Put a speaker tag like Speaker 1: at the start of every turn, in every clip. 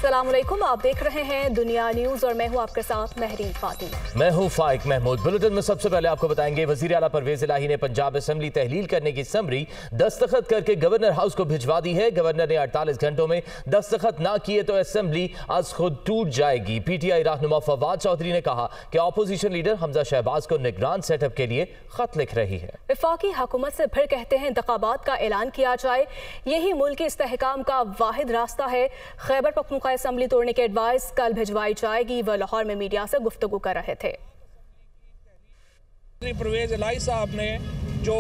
Speaker 1: अस्सलाम वालेकुम, आप देख रहे हैं दुनिया न्यूज और मैं हूं आपके साथ महरीन फातिमा।
Speaker 2: मैं हूं फाइक महमूद। बुलेटिन में सबसे पहले आपको बताएंगे वजीर आला परवेज इलाही ने पंजाब असेंबली तहलील करने की समरी दस्तखत करके गवर्नर हाउस को भिजवा दी है। गवर्नर ने 48 घंटों में दस्तखत ना किए तो असेंबली आज खुद टूट जाएगी। पीटीआई रहनुमा फवाद चौधरी ने कहा कि ऑपोजिशन लीडर हमजा शहबाज को निगरान सेटअप के लिए खत लिख रही है।
Speaker 1: वफाकी हुकूमत से फिर कहते हैं इंतखाबात का ऐलान किया जाए, यही मुल्क के इस्तेहकाम का वाहिद रास्ता है। खैबर पख्तूनख्वा असेंबली तोड़ने की एडवाइस कल भिजवाई जाएगी। वह लाहौर में मीडिया से गुफ्तगू कर रहे थे।
Speaker 3: परवेज इलाही साहब ने जो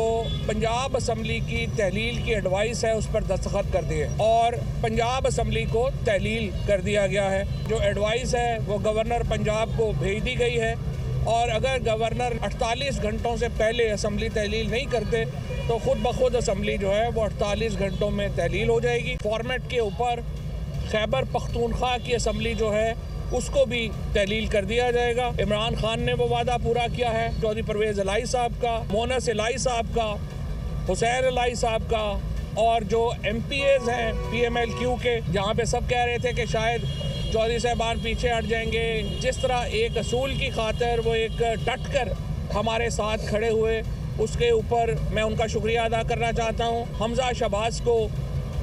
Speaker 3: पंजाब असेंबली की तहलील की एडवाइस है उस पर दस्तखत कर दिए और पंजाब असेंबली को तहलील कर दिया गया है। जो एडवाइस है वो गवर्नर पंजाब को भेज दी गई है और अगर गवर्नर 48 घंटों से पहले असेंबली तहलील नहीं करते तो खुद ब खुद असेंबली जो है वो 48 घंटों में तहलील हो जाएगी। फॉर्मेट के ऊपर खैबर पख्तूनख्वा की असेंबली जो है उसको भी तहलील कर दिया जाएगा। इमरान खान ने वो वादा पूरा किया है, चौधरी परवेज इलाही साहब का, मोनस इलाही साहब का, हुसैन इलाही साहब का और जो MPAs हैं PMLQ के, जहाँ पे सब कह रहे थे कि शायद चौधरी साहबान पीछे हट जाएंगे। जिस तरह एक असूल की खातिर वो एक डट कर हमारे साथ खड़े हुए, उसके ऊपर मैं उनका शुक्रिया अदा करना चाहता हूँ। हमजा शहबाज को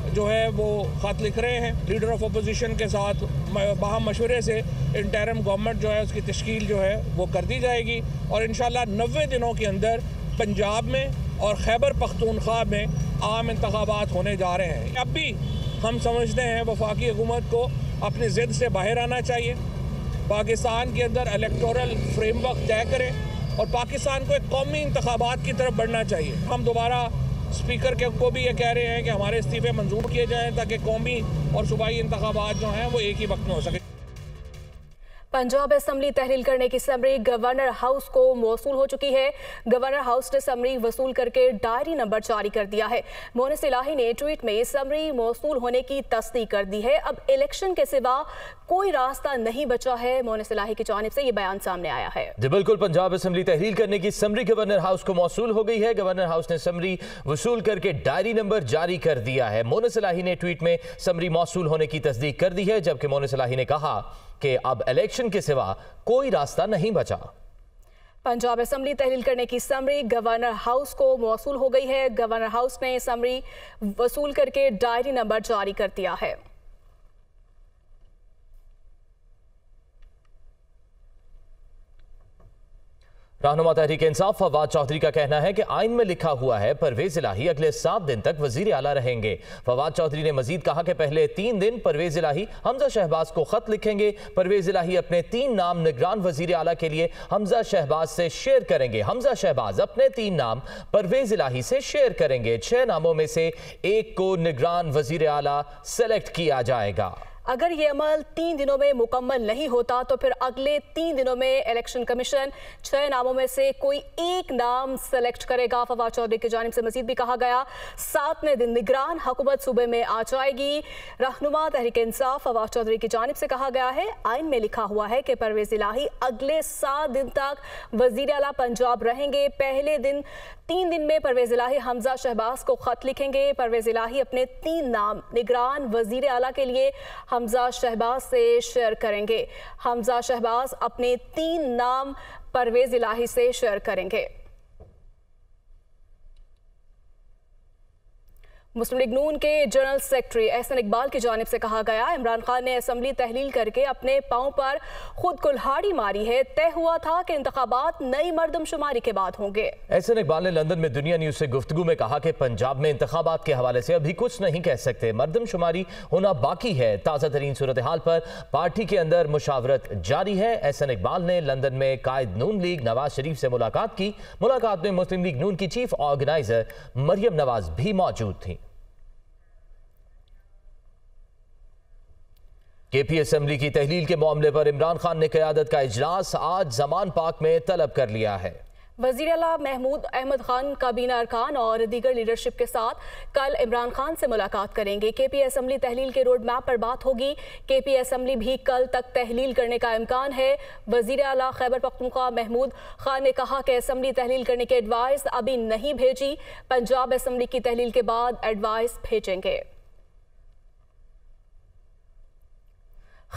Speaker 3: जो है वो ख़त लिख रहे हैं लीडर ऑफ अपोजिशन के साथ बाहम मशवरे से इंटरिम गवर्नमेंट जो है उसकी तश्कील जो है वो कर दी जाएगी और इंशाल्लाह 90 दिनों के अंदर पंजाब में और खैबर पख्तूनख्वा में आम इंतखाबात होने जा रहे हैं। अब भी हम समझते हैं वफाकी हुकूमत को अपनी ज़िद से बाहर आना चाहिए, पाकिस्तान के अंदर इलेक्टोरल फ्रेमवर्क तय करें और पाकिस्तान को एक कौमी इंतखाबात की तरफ बढ़ना चाहिए। हम दोबारा स्पीकर को भी ये कह रहे हैं कि हमारे इस्तीफे मंजूर किए जाएं ताकि कौमी और सूबाई इंतखाबात जो हैं वो एक ही वक्त में हो सके।
Speaker 1: पंजाब असेंबली तहलील करने की समरी गवर्नर हाउस को मौसूल हो चुकी है। गवर्नर हाउस ने समरी वसूल करके डायरी नंबर जारी कर दिया है। मोनस इलाही ने ट्वीट में समरी मौसूल होने की तस्दीक कर दी है। अब इलेक्शन के सिवा कोई रास्ता नहीं बचा है। मोनस इलाही की जानिब से ये बयान सामने आया है।
Speaker 2: जी बिल्कुल, पंजाब असेंबली तहलील करने की समरी गवर्नर हाउस को मौसूल हो गई है। गवर्नर हाउस ने समरी वसूल करके डायरी नंबर जारी कर दिया है। मोनस इलाही ने ट्वीट में समरी मौसूल होने की तस्दीक कर दी है, जबकि मोनस इलाही ने कहा कि अब इलेक्शन के सिवा कोई रास्ता नहीं बचा।
Speaker 1: पंजाब असेंबली तहलील करने की समरी गवर्नर हाउस को मौसूल हो गई है। गवर्नर हाउस ने समरी वसूल करके डायरी नंबर जारी कर दिया है।
Speaker 2: रहनुमा तहरीक इंसाफ फवाद चौधरी का कहना है कि आइन में लिखा हुआ है परवेज इलाही अगले 7 दिन तक वजीर आला रहेंगे। फवाद चौधरी ने मजीद कहा कि पहले 3 दिन परवेज इलाही हमजा शहबाज को खत लिखेंगे। परवेज इलाही अपने 3 नाम निगरान वजीर आला के लिए हमजा शहबाज से शेयर करेंगे। हमजा शहबाज अपने 3 नाम परवेज इलाही से शेयर करेंगे। 6 नामों में से एक को निगरान वजीर आला सेलेक्ट किया जाएगा।
Speaker 1: अगर ये अमल 3 दिनों में मुकम्मल नहीं होता तो फिर अगले 3 दिनों में इलेक्शन कमीशन 6 नामों में से कोई एक नाम सेलेक्ट करेगा। फवाद चौधरी की जानिब से मजीद भी कहा गया 7वें दिन निगरान हुकूमत सूबे में आ जाएगी। रहनुमा तहरीक इंसाफ फवाद चौधरी की जानिब से कहा गया है आइन में लिखा हुआ है कि परवेज इलाही अगले 7 दिन तक वजीर आला पंजाब रहेंगे। पहले दिन 3 दिन में परवेज इलाही हमजा शहबाज को खत लिखेंगे। परवेज इलाही अपने 3 नाम निगरान वजीर आला के लिए हमजा शहबाज से शेयर करेंगे। हमजा शहबाज अपने 3 नाम परवेज इलाही से शेयर करेंगे। मुस्लिम लीग नून के जनरल सेक्रेटरी एहसन इकबाल की जानिब से कहा गया इमरान खान ने असेंबली तहलील करके अपने पांव पर खुद कुल्हाड़ी मारी है। तय हुआ था कि इंतखाबात नई मर्दमशुमारी के बाद होंगे।
Speaker 2: एहसन इकबाल ने लंदन में दुनिया न्यूज से गुफ्तगू में कहा कि पंजाब में इंतखाबात के हवाले से अभी कुछ नहीं कह सकते, मर्दमशुमारी होना बाकी है। ताज़ा तरीन सूरत हाल पर पार्टी के अंदर मुशावरत जारी है। एहसन इकबाल ने लंदन में कायद नून लीग नवाज शरीफ से मुलाकात की। मुलाकात में मुस्लिम लीग नून की चीफ ऑर्गेनाइजर मरियम नवाज भी मौजूद थी। KP असेंबली की तहलील के मामले पर इमरान खान ने क़यादत का इजलास आज जमान पार्क में तलब कर लिया है।
Speaker 1: वज़ीर आला महमूद अहमद खान काबीना अरकान और दीगर लीडरशिप के साथ कल इमरान खान से मुलाकात करेंगे। KP असेंबली तहलील के रोड मैप पर बात होगी। KP असेंबली भी कल तक तहलील करने का इम्कान है। वज़ीर आला खैबर पख्तूनख्वा महमूद खान ने कहा कि असेंबली तहलील करने की एडवाइस अभी नहीं भेजी, पंजाब असेंबली की तहलील के बाद एडवाइस भेजेंगे।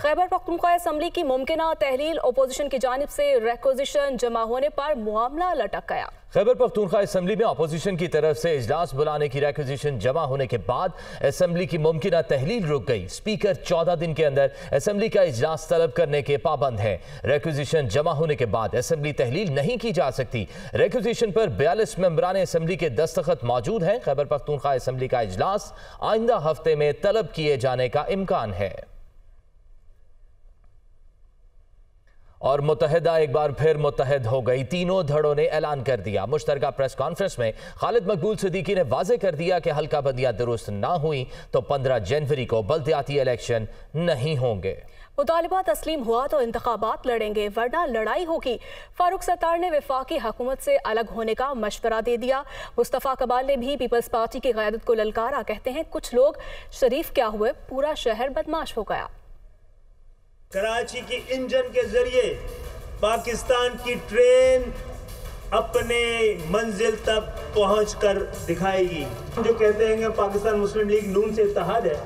Speaker 1: खैबर पख्तूनख्वा असम्बली की मुमकिना तहलील अपोजिशन की जानिब से रिक्विजिशन जमा होने पर मामला लटक गया।
Speaker 2: खैबर पख्तूनख्वा असम्बली में अपोजिशन की तरफ से इजलास बुलाने की रिक्विजिशन जमा होने के बाद असम्बली की मुमकिना तहलील रुक गई। स्पीकर 14 दिन के अंदर असम्बली का इजलास तलब करने के पाबंद है। रिक्विजिशन जमा होने के बाद असम्बली तहलील नहीं की जा सकती। रिक्विजिशन पर 42 मेंबरान असम्बली के दस्तखत मौजूद हैं। खैबर पख्तूनख्वा असम्बली का इजलास आइंदा हफ्ते में तलब किए जाने का इम्कान है। और मुत्तहिदा एक बार फिर मुत्तहिद हो गई। तीनों धड़ों ने ऐलान कर दिया। मुश्तरका प्रेस कॉन्फ्रेंस में खालिद मकबूल सिद्दीकी ने वाज़ेह कर दिया कि हल्का बंदियां दुरुस्त ना हुई तो 15 जनवरी को बल्दियाती इलेक्शन नहीं होंगे।
Speaker 1: मुतालिबा तस्लीम हुआ तो इंतखाबात लड़ेंगे, वरना लड़ाई होगी। फारूक सत्तार ने वफाकी हुकूमत से अलग होने का मशवरा दे दिया। मुस्तफ़ा कमाल ने भी पीपल्स पार्टी की क़यादत को ललकारा। कहते हैं कुछ लोग शरीफ क्या हुए, पूरा शहर बदमाश हो गया।
Speaker 4: कराची की इंजन के जरिए पाकिस्तान की ट्रेन अपने मंजिल तक पहुंचकर दिखाएगी। जो कहते हैं कि पाकिस्तान मुस्लिम लीग नून से इत्तेहाद है,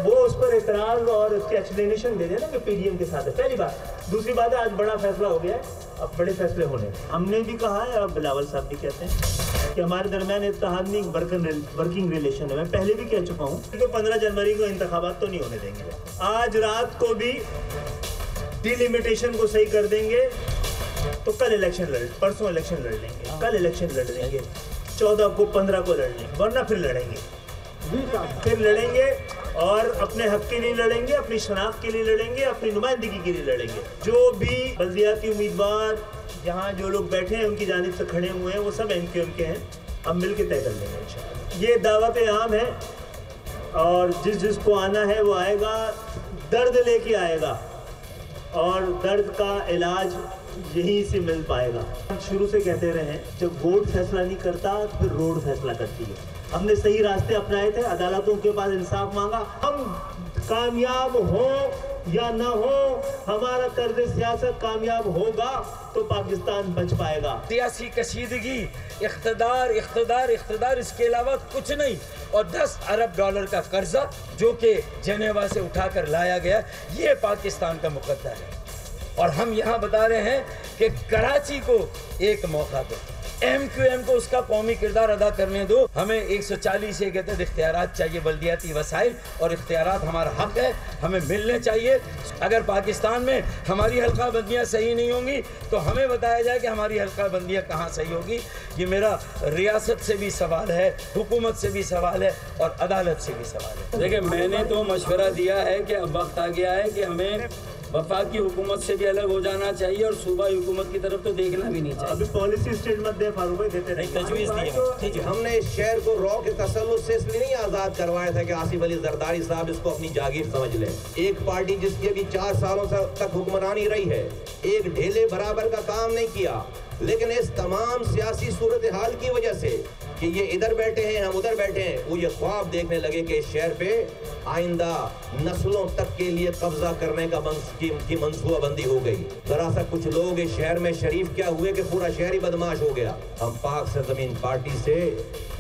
Speaker 4: वो उस पर इतराज और उसकी एक्सप्लेनेशन दे देना कि पीडीएम के साथ है। पहली बात। दूसरी बात है, आज बड़ा फैसला हो गया है, अब बड़े फैसले होने। हमने भी कहा है और बिलावल साहब भी कहते हैं कि हमारे दरमियान इत्तेहाद नहीं, वर्किंग रिलेशन है। मैं पहले भी कह चुका हूँ कि 15 जनवरी को इंतखाबात तो नहीं होने देंगे। आज रात को भी डिलिमिटेशन को सही कर देंगे तो कल इलेक्शन परसों इलेक्शन लड़ लेंगे, कल इलेक्शन लड़ लेंगे, 14 को 15 को लड़ लेंगे, वरना फिर लड़ेंगे और अपने हक के लिए लड़ेंगे, अपनी शनाख्त के लिए लड़ेंगे, अपनी नुमाइंदगी के लिए लड़ेंगे। जो भी बल्दियाती उम्मीदवार यहाँ जो लोग बैठे हैं उनकी जानिब से खड़े हुए हैं, वो सब एमक्यूएम के हैं। हम मिल के तय कर लेंगे इंशाअल्लाह। ये दावत आम है और जिसको आना है वो आएगा, दर्द लेके आएगा और दर्द का इलाज यहीं से मिल पाएगा। हम शुरू से कहते रहे हैं, जब वोट फैसला नहीं करता तो फिर रोड फैसला करती है। हमने सही रास्ते अपनाए थे, अदालतों के पास इंसाफ मांगा। हम कामयाब हो या ना हो, हमारा तर्ज सियासत कामयाब होगा तो पाकिस्तान बच पाएगा।
Speaker 5: सियासी कशीदगी, इख्तिदार इख्तिदार इख्तिदार, इसके अलावा कुछ नहीं। और 10 अरब डॉलर का कर्जा जो कि जेनेवा से उठाकर लाया गया, ये पाकिस्तान का मुकद्दर है। और हम यहाँ बता रहे हैं कि कराची को एक मौका दो, एमक्यूएम को उसका कौमी किरदार अदा करने दो। हमें 140 कहते इख्तियारात चाहिए, बल्दियाती वसाइल और इख्तियारात हमारा हक है, हमें मिलने चाहिए। अगर पाकिस्तान में हमारी हल्का बंदियाँ सही नहीं होंगी तो हमें बताया जाए कि हमारी हल्का बंदियाँ कहाँ सही होगी। ये मेरा रियासत से भी सवाल है, हुकूमत से भी सवाल है और अदालत से भी सवाल है।
Speaker 6: देखिए, मैंने तो मशवरा दिया है कि अब वक्त आ गया है कि हमें वफाकी हुकूमत से भी अलग हो जाना चाहिए और सूबाई हुकूमत की तरफ तो देखना भी नहीं चाहिए।
Speaker 4: अभी पॉलिसी स्टेटमेंट दे फारूक भाई देते
Speaker 6: नहीं, तजवीज़ दी है। ठीक है,
Speaker 7: हमने इस शहर को रॉ के तसल्लुत से इसलिए नहीं आज़ाद करवाया था कि आसिफ अली जरदारी साहब इसको अपनी जागीर समझ लें। एक पार्टी जिसकी अभी 4 सालों तक हुक्मरानी रही है, एक ढेले बराबर का काम नहीं किया, लेकिन इस तमाम सियासी सूरत हाल की वजह से कि ये इधर बैठे हैं हम उधर बैठे हैं, वो ये ख्वाब देखने लगे कि इस शहर पे आइंदा नस्लों तक के लिए कब्जा करने का की मंसूबाबंदी हो गई। जरा सा कुछ लोग इस शहर में शरीफ क्या हुए कि पूरा शहर ही बदमाश हो गया। हम पाक सरजमीन पार्टी से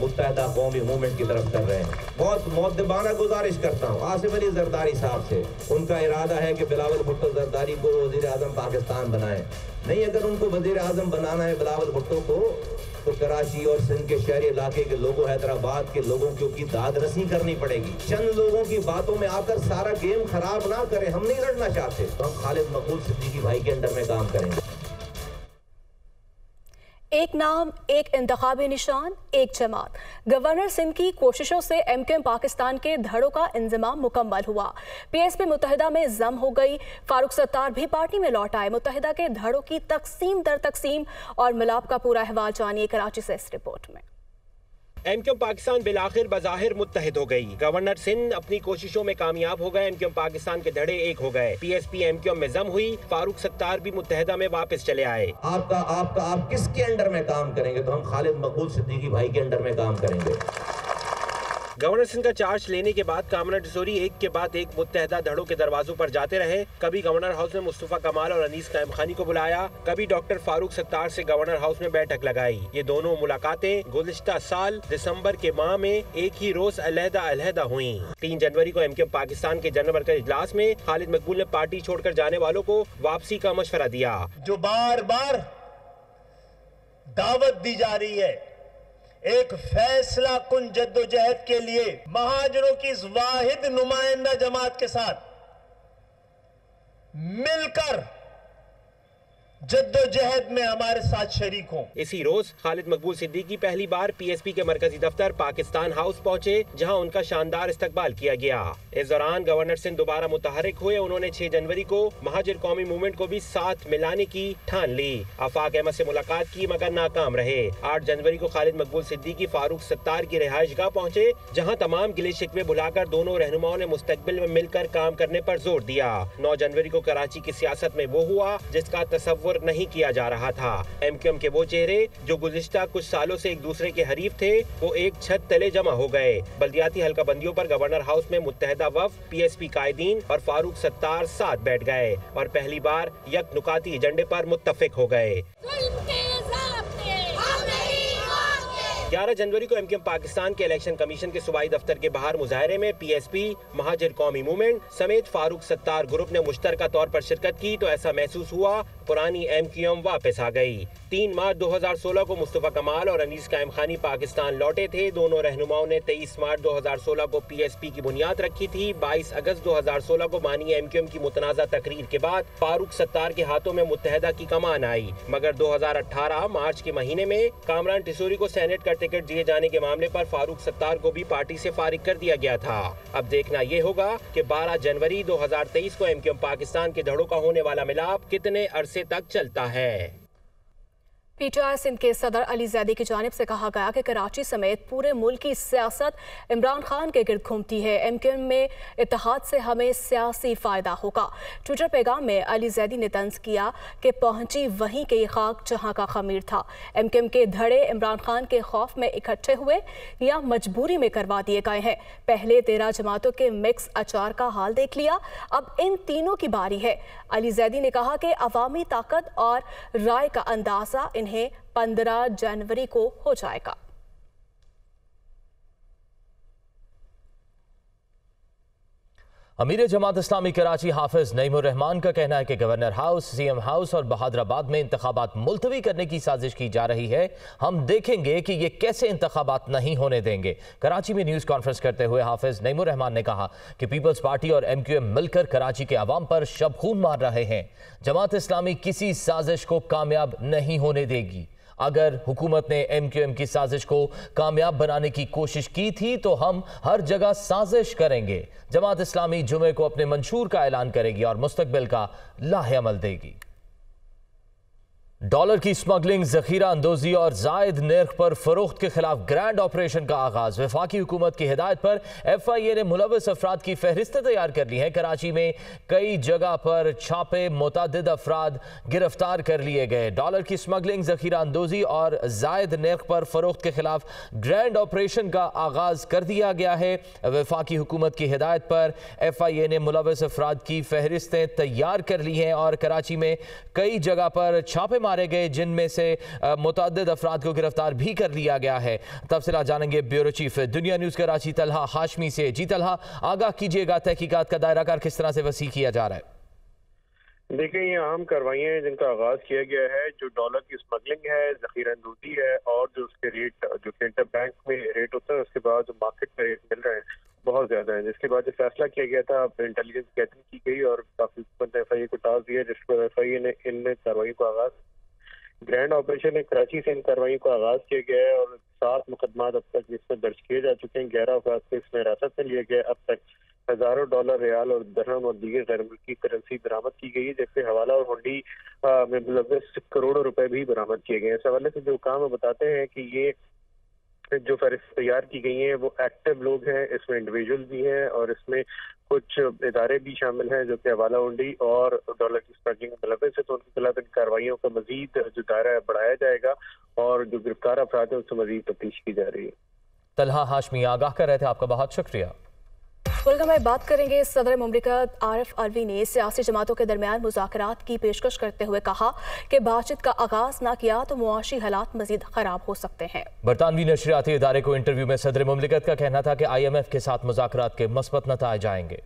Speaker 7: मुत्तहिदा कौमी मूवमेंट की तरफ कर रहे हैं। बहुत मुअद्दबाना गुजारिश करता हूँ आसिफ अली जरदारी साहब से, उनका इरादा है कि बिलावल भुट्टो जरदारी को वज़ीर आज़म पाकिस्तान बनाए। नहीं, अगर उनको वज़ीर आज़म बनाना है बिलावल भुट्टो को, तो कराची और सिंध के शहरी इलाके के लोगों, हैदराबाद के लोगों की दाद रसी करनी पड़ेगी। चंद लोगों की बातों में आकर सारा गेम खराब ना करें। हम नहीं लड़ना चाहते तो हम खालिद मकबूल सिद्दीकी भाई के अंडर में काम करेंगे।
Speaker 1: एक नाम, एक इंतखाबी निशान, एक जमात। गवर्नर सिंध की कोशिशों से एमक्यूएम पाकिस्तान के धड़ों का इंजमाम मुकम्मल हुआ। पीएसपी मुत्तहिदा में जम हो गई। फारूक सत्तार भी पार्टी में लौट आए। मुत्तहिदा के धड़ों की तकसीम दर तकसीम और मिलाप का पूरा अहवाल जानिए कराची से इस रिपोर्ट में।
Speaker 8: एमक्यूएम पाकिस्तान बिलाखिर बज़ाहिर मुत्तहिद हो गई। गवर्नर सिंध अपनी कोशिशों में कामयाब हो गए। एमक्यूएम पाकिस्तान के धड़े एक हो गए। पीएसपी एमक्यूएम में जम हुई। फारूक सत्तार भी मुत्तहिदा में वापस चले आए।
Speaker 7: आप किसके अंडर में काम करेंगे? तो हम खालिद मकबूल सिद्दीकी भाई के अंडर में काम करेंगे।
Speaker 8: गवर्नर सिंह का चार्ज लेने के बाद कामरान टिसोरी एक के बाद एक मुत्तहदा धड़ों के दरवाजों पर जाते रहे। कभी गवर्नर हाउस में मुस्तफा कमाल और अनीस कायम खानी को बुलाया, कभी डॉक्टर फारूक सत्तार से गवर्नर हाउस में बैठक लगाई। ये दोनों मुलाकातें गुज़िश्ता साल दिसंबर के माह में एक ही रोज अलहदा हुई। 3 जनवरी को एमक्यूएम पाकिस्तान के जनरल मरकज इजलास में खालिद मकबूल ने पार्टी छोड़कर जाने वालों को वापसी का मशवरा दिया।
Speaker 4: जो बार बार दावत दी जा रही है एक फैसला कुन जद्दोजहद के लिए महाजनों की इस वाहिद नुमाइंदा जमात के साथ मिलकर जद्दोजहद में हमारे साथ शरीक हों।
Speaker 8: इसी रोज खालिद मकबूल सिद्दीकी पहली बार पीएसपी के मरकजी दफ्तर पाकिस्तान हाउस पहुंचे, जहां उनका शानदार इस्तकबाल किया गया। इस दौरान गवर्नर सिंह दोबारा मुतहरिक हुए। उन्होंने 6 जनवरी को महाजिर कौमी मूवमेंट को भी साथ मिलाने की ठान ली। आफाक अहमद से मुलाकात की मगर नाकाम रहे। 8 जनवरी को खालिद मकबूल सिद्दीकी फारूक सत्तार की रिहाइशगाह पहुंचे, जहां तमाम गिले शिकवे भुलाकर दोनों रहनुमाओं ने मुस्तकबिल में मिलकर काम करने पर जोर दिया। 9 जनवरी को कराची की सियासत में वो हुआ जिसका तसव्वुर नहीं किया जा रहा था। एमक्यूएम के वो चेहरे जो गुज़िश्ता कुछ सालों से एक दूसरे के हरीफ थे, वो एक छत तले जमा हो गए। बल्दियाती हल्का बंदियों पर गवर्नर हाउस में मुत्तहदा वफ़द, पीएसपी कायदीन और फारूक सत्तार साथ बैठ गए और पहली बार यक नुकाती एजेंडे पर मुत्तफिक हो गए। 11 जनवरी को एमक्यूएम पाकिस्तान के इलेक्शन कमीशन के सूबाई दफ्तर के बाहर मुजाहरे में पीएसपी, महाजिर कौमी मूवमेंट समेत फारूक सत्तार ग्रुप ने मुश्तरका तौर पर शिरकत की तो ऐसा महसूस हुआ पुरानी एमक्यूएम वापस आ गई। 3 मार्च 2016 को मुस्तफा कमाल और अनीस कायम खानी पाकिस्तान लौटे थे। दोनों रहनुमाओं ने 23 मार्च 2016 को पीएसपी की बुनियाद रखी थी। 22 अगस्त 2016 को बानी एमक्यूएम की मुतनाज़ा तकरीर के बाद फारूक सत्तार के हाथों में मुत्तहदा की कमान आई, मगर 2018 मार्च के महीने में कामरान टिसोरी को सेनेट का टिकट दिए जाने के मामले पर फारूक सत्तार को भी पार्टी से फारिग कर दिया गया था। अब देखना ये होगा कि 12 जनवरी 2023 को एमक्यूएम पाकिस्तान के धड़ों का होने वाला मिलाप कितने अरसे तक चलता है।
Speaker 1: पीटीआई सिंध के सदर अली जैदी की जानिब से कहा गया कि कराची समेत पूरे मुल्क की सियासत इमरान खान के गिर्द घूमती है। एमक्यूएम में इत्तेहाद से हमें सियासी फ़ायदा होगा। ट्विटर पैगाम में अली जैदी ने तंज किया कि पहुंची वहीं के खाक जहां का खमीर था। एमक्यूएम के धड़े इमरान खान के खौफ में इकट्ठे हुए या मजबूरी में करवा दिए गए हैं। पहले 13 जमातों के मिक्स अचार का हाल देख लिया, अब इन तीनों की बारी है। अली जैदी ने कहा कि अवामी ताकत और राय का अंदाजा 15 जनवरी को हो जाएगा।
Speaker 2: अमीर जमात इस्लामी कराची हाफिज नईमुर रहमान का कहना है कि गवर्नर हाउस, सीएम हाउस और बहादुराबाद में इंतखाबात मुलतवी करने की साजिश की जा रही है। हम देखेंगे कि ये कैसे इंतखाबात नहीं होने देंगे। कराची में न्यूज़ कॉन्फ्रेंस करते हुए हाफिज नईमुर रहमान ने कहा कि पीपल्स पार्टी और एमक्यूएम मिलकर कराची के अवाम पर शबखून मार रहे हैं। जमात इस्लामी किसी साजिश को कामयाब नहीं होने देगी। अगर हुकूमत ने एमक्यूएम की साजिश को कामयाब बनाने की कोशिश की थी तो हम हर जगह साजिश करेंगे। जमात इस्लामी जुमे को अपने मंशूर का ऐलान करेगी और मुस्तकबिल का लाहेअमल देगी। डॉलर की स्मगलिंग, जखीरा अंदोजी और जायद नर्ख पर फरोख्त के खिलाफ ग्रैंड ऑपरेशन का आगाज। वफाकी हुकूमत की हिदायत पर FIA ने मुलव्वस अफराद की फहरिस्तें तैयार कर ली हैं। कराची में कई जगह पर छापे, मुतअद्दिद अफराद गिरफ्तार कर लिए गए। डॉलर की स्मगलिंग, जखीरा अंदोजी और जायद नर्ख पर फरोख्त के खिलाफ ग्रैंड ऑपरेशन का आगाज कर दिया गया है। वफाकी हुकूमत की हिदायत पर FIA ने मुलव्वस अफराद की फहरिस्तें तैयार कर ली हैं और कराची में कई जगह पर छापे मारे गए, जिनमें से मुतअद्दिद अफराद को गिरफ्तार भी कर लिया गया है। तफसीलात जानेंगे ब्यूरो चीफ दुनिया न्यूज़ कराची तलहा हाशमी से। जी तलहा, आगाह कीजिएगा, तहकीकात का दायरा कार किस तरह से वसी किया जा रहा है?
Speaker 9: देखिए, ये अहम कार्रवाइयाँ हैं जिनका आगाज किया गया है। जो डॉलर की स्मगलिंग है, जखीरा अंदोजी है और जो उसके रेट जो इंटर बैंक में रेट होता है उसके बाद जो मार्केट में रेट मिल रहे हैं बहुत ज्यादा है, जिसके बाद जो फैसला किया गया था इंटेलिजेंस गैदरिंग की गई और काफी FIA को टास्क दिया, जिसके बाद FIA ने इन कार्रवाई को आगाज ग्रैंड ऑपरेशन है। कराची से इन कार्रवाई को आगाज किया गया है और 7 मुकदमात अब तक इसमें दर्ज किए जा चुके हैं। 11 अफराद को इसमें हिरासत में लिया गया। अब तक हजारों डॉलर, रियाल और दरहम और दीगर गैर मुल्की करेंसी बरामद की गई है, जैसे हवाला और हुंडी में मुलव्वस करोड़ों रुपए भी बरामद किए गए हैं। इस हवाले से जो काम बताते हैं कि ये जो फहरिस्त तैयार की गई हैं वो एक्टिव लोग हैं, इसमें इंडिविजुअल भी हैं और इसमें कुछ इदारे भी शामिल हैं जो कि हवाला हुंडी और डॉलर की स्मगलिंग में मुलव्वस है। तो उनके खिलाफ इन कार्रवाइयों का मजीद जो दायरा बढ़ाया जाएगा और जो गिरफ्तार अफराद है उससे मजीद तफ्तीश की जा रही है।
Speaker 2: तलहा हाशमी आगाह कर रहे थे। आपका बहुत शुक्रिया।
Speaker 1: कुलगाम में बात करेंगे। सदर मुमलिकत आरिफ अलवी ने सियासी जमातों के दरमियान मुज़ाकरात की पेशकश करते हुए कहा कि बातचीत का आगाज ना किया तो मुआशी हालात मजीद खराब हो सकते हैं।
Speaker 2: बरतानवी नशरियाती इदारे को इंटरव्यू में सदर मुमलिकत का कहना था कि IMF के साथ मुज़ाकरात के मस्बत नताइज आएंगे।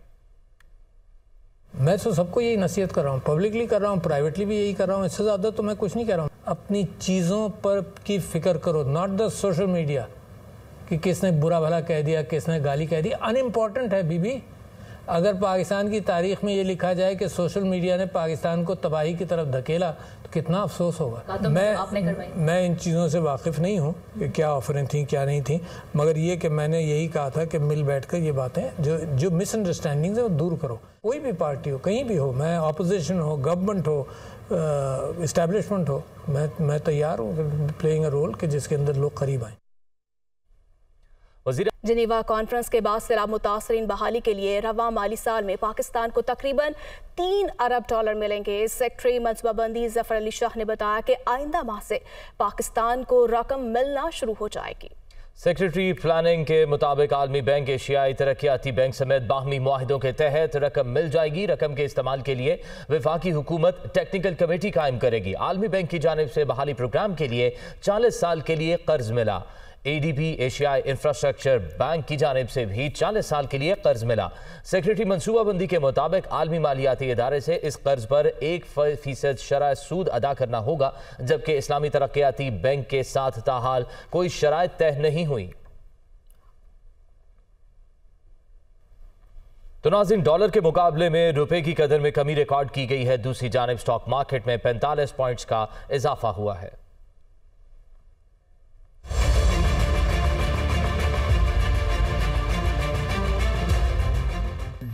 Speaker 10: मैं तो सबको यही नसीहत कर रहा हूँ, पब्लिकली कर रहा हूँ, प्राइवेटली भी यही कर रहा हूँ। इससे ज़्यादा तो मैं कुछ नहीं कर रहा हूँ। अपनी चीज़ों पर की फिक्र करो, नॉट द सोशल मीडिया कि किसने बुरा भला कह दिया, किसने गाली कह दी। अनइम्पॉर्टेंट है बीबी। अगर पाकिस्तान की तारीख में ये लिखा जाए कि सोशल मीडिया ने पाकिस्तान को तबाही की तरफ धकेला तो कितना अफसोस होगा। मैं इन चीज़ों से वाकिफ़ नहीं हूँ कि क्या ऑफरें थी क्या नहीं थी, मगर ये कि मैंने यही कहा था कि मिल बैठकर ये बातें जो मिसअंडरस्टैंडिंग्स है वो दूर करो। कोई भी पार्टी हो, कहीं भी हो, मैं अपोजिशन हो, गवर्नमेंट हो, इस्टेब्लिशमेंट हो, मैं तैयार हूँ प्लेइंग अ रोल कि जिसके अंदर लोग करीब आएँ।
Speaker 1: जिनेवा कॉन्फ्रेंस के बाद सैलाब मुतासरीन बहाली के लिए रवा माली साल में पाकिस्तान को तकरीबन $3 अरब मिलेंगे। सेक्रेटरी मनसूबाबंदी जफर अली शाह ने बताया कि आइंदा माह से पाकिस्तान को रकम मिलना शुरू हो जाएगी।
Speaker 2: सेक्रेटरी प्लानिंग के मुताबिक आलमी बैंक, एशियाई तरक्याती बैंक समेत बाहमी मुआहिदों के तहत रकम मिल जाएगी। रकम के इस्तेमाल के लिए वफाकी हुकूमत टेक्निकल कमेटी कायम करेगी। आलमी बैंक की जानिब से बहाली प्रोग्राम के लिए 40 साल के लिए कर्ज मिला। ADB एशियाई इंफ्रास्ट्रक्चर बैंक की जानिब से भी 40 साल के लिए कर्ज मिला। सेक्रेटरी मनसूबाबंदी के मुताबिक आलमी मालियाती इदारे से इस कर्ज पर 1% शराय सूद अदा करना होगा, जबकि इस्लामी तरक्याती बैंक के साथ ताहाल कोई शराइत तय नहीं हुई। तो नाज़रीन, डॉलर के मुकाबले में रुपए की कदर में कमी रिकॉर्ड की गई है। दूसरी जानिब स्टॉक मार्केट में 45 पॉइंट्स का इजाफा हुआ है।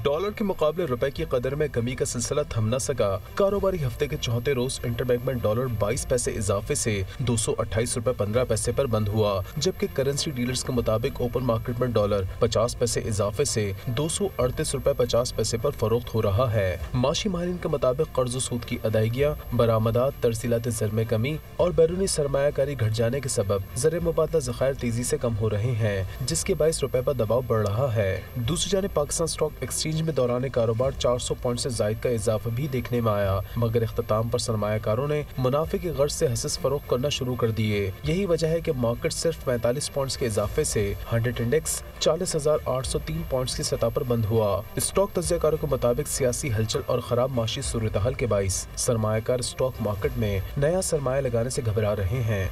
Speaker 11: डॉलर के मुकाबले रुपए की कदर में कमी का सिलसिला थम न सका। कारोबारी हफ्ते के चौथे रोज इंटरबैंक में डॉलर 22 पैसे इजाफे से 228 रुपए 15 पैसे पर बंद हुआ, जबकि करेंसी डीलर्स के मुताबिक ओपन मार्केट में डॉलर 50 पैसे इजाफे से 238 रुपए 50 पैसे पर फरोख्त हो रहा है। माशी माहिरीन के मुताबिक कर्ज सूद की अदायगियाँ, बरामदात, तरसीलात ज़र में कमी और बैरूनी सरमायाकारी घट जाने के सबब ज़र मुबादला ज़खायर तेजी से कम हो रहे हैं, जिसके बाइस रुपए पर दबाव बढ़ रहा है। दूसरी जानिब पाकिस्तान स्टॉक एक्सचेंज में दौरान कारोबार 400 पॉइंट से जायद का इजाफा भी देखने में आया, मगर इख्तिताम पर सरमायाकारों ने मुनाफे की गर्ज से हसस फरोख्त करना शुरू कर दिए। यही वजह है कि मार्केट सिर्फ 45 पॉइंट्स के इजाफे से 100 इंडेक्स 40,803 पॉइंट्स की सतह पर बंद हुआ। स्टॉक तज्ज़ियाकारों के मुताबिक सियासी हलचल और खराब माशी सूरत हाल के बाइस सरमायाकार स्टॉक मार्केट में नया सरमाया लगाने से घबरा रहे हैं।